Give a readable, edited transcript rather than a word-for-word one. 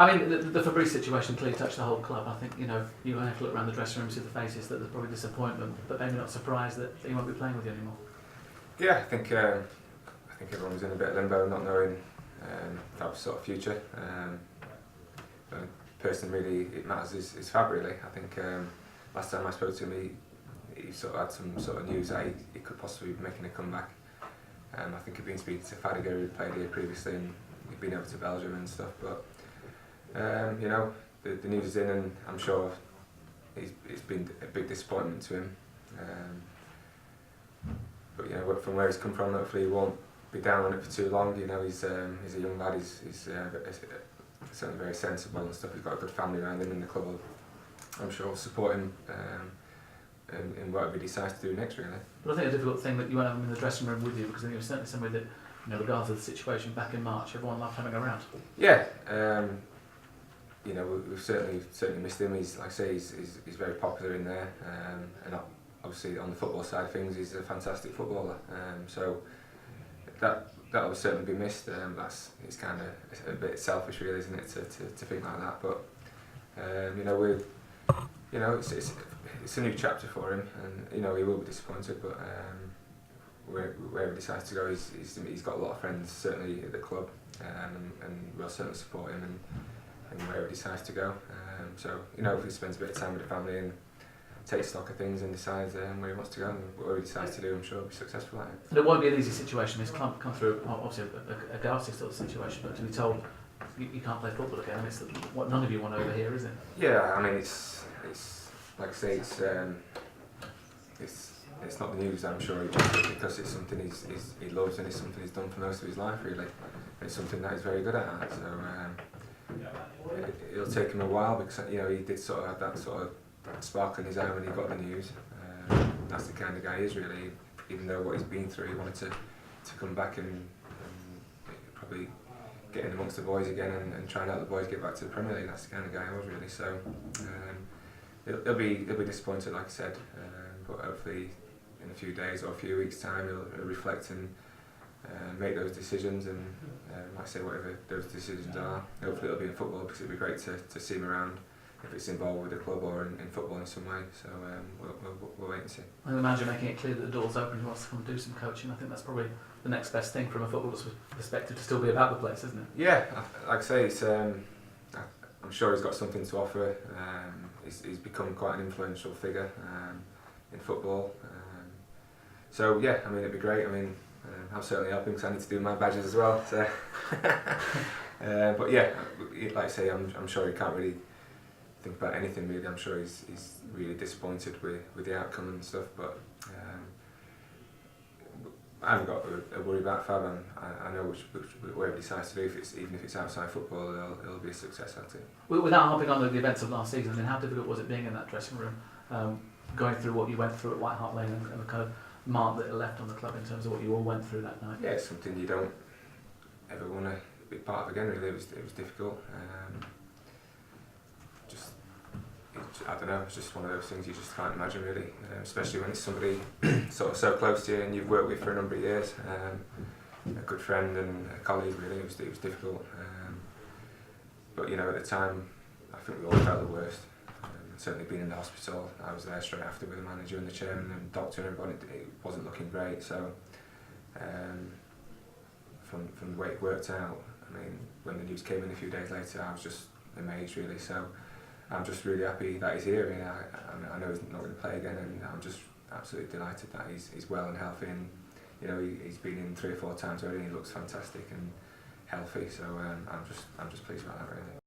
I mean, the Fabrice situation clearly touched the whole club. I think, you know, you have to look around the dressing room, see the faces, that there's probably disappointment, but maybe not surprised that he won't be playing with you anymore. Yeah, I think everyone was in a bit of limbo, not knowing that sort of future. The person really it matters is Fab, really. I think last time I spoke to him, he sort of had some sort of news that he could possibly be making a comeback. I think he'd been speaking to Fadiga, who played here previously, and he'd been over to Belgium and stuff. But you know, the news is in, and I'm sure it's been a big disappointment to him. But you know, from where he's come from, hopefully he won't be down on it for too long. You know, he's a young lad. He's certainly very sensible and stuff. He's got a good family around him, and the club will, I'm sure, will support him in whatever he decides to do next, really. But I think a difficult thing that you won't have him in the dressing room with you, because I think it was certainly somebody that, you know, regardless of the situation back in March, everyone loved having around. Yeah, you know, we've certainly missed him. He's, like I say, he's very popular in there, and obviously on the football side of things, he's a fantastic footballer. So that will certainly be missed. It's kind of a bit selfish, really, isn't it, to think like that? But you know, it's a new chapter for him, and you know he will be disappointed. But wherever he decides to go, he's got a lot of friends certainly at the club, and we'll certainly support him and wherever he decides to go. So you know, if he spends a bit of time with the family and takes stock of things and decides where he wants to go and whatever he decides to do, I'm sure he'll be successful at it. And it won't be an easy situation. He's come through obviously a ghastly sort of situation, but to be told you can't play football again, and it's what none of you want over here, is it? Yeah, I mean it's like I say, it's not the news. I'm sure he wants it because it's something he loves, and it's something he's done for most of his life, really. It's something that he's very good at. So it'll take him a while, because you know he did sort of have that sort of spark in his eye when he got the news. That's the kind of guy he is, really. Even though what he's been through, he wanted to come back and probably get in amongst the boys again and try and help the boys get back to the Premier League. That's the kind of guy he was, really. So he'll be disappointed, like I said, but hopefully in a few days or a few weeks' time he'll reflect and make those decisions, and like I say, whatever those decisions are, hopefully it'll be in football, because it'd be great to see him around if it's involved with the club or in football in some way. So we'll wait and see. I imagine making it clear that the door's open, he wants to come and do some coaching. I think that's probably the next best thing from a footballer's perspective, to still be about the place, isn't it? Yeah, like I say, it's, I'm sure he's got something to offer. He's become quite an influential figure in football. So yeah, I mean, it'd be great. I mean, I'll certainly help him, because I need to do my badges as well. So, but yeah, like I say, I'm sure he can't really think about anything, really. I'm sure he's really disappointed with the outcome and stuff. But I haven't got a worry about Fab. I know whatever he decides to do, even if it's outside football, it'll be a success at it. Without hopping on the events of last season, I mean, how difficult was it being in that dressing room, going through what you went through at White Hart Lane, and the kind of mark that it left on the club in terms of what you all went through that night? Yeah, it's something you don't ever want to be part of again, really. It was difficult. I don't know, it's just one of those things you just can't imagine, really, especially when it's somebody sort of so close to you and you've worked with for a number of years. A good friend and a colleague, really. It was difficult. But you know, at the time, I think we all felt the worst. Certainly being in the hospital, I was there straight after with the manager and the chairman and the doctor and everybody. It wasn't looking great. So from the way it worked out, I mean, when the news came in a few days later, I was just amazed, really. So I'm just really happy that he's here. I know he's not going to play again, and I'm just absolutely delighted that he's well and healthy. And you know, he's been in 3 or 4 times already, and he looks fantastic and healthy. So I'm just pleased about that, really.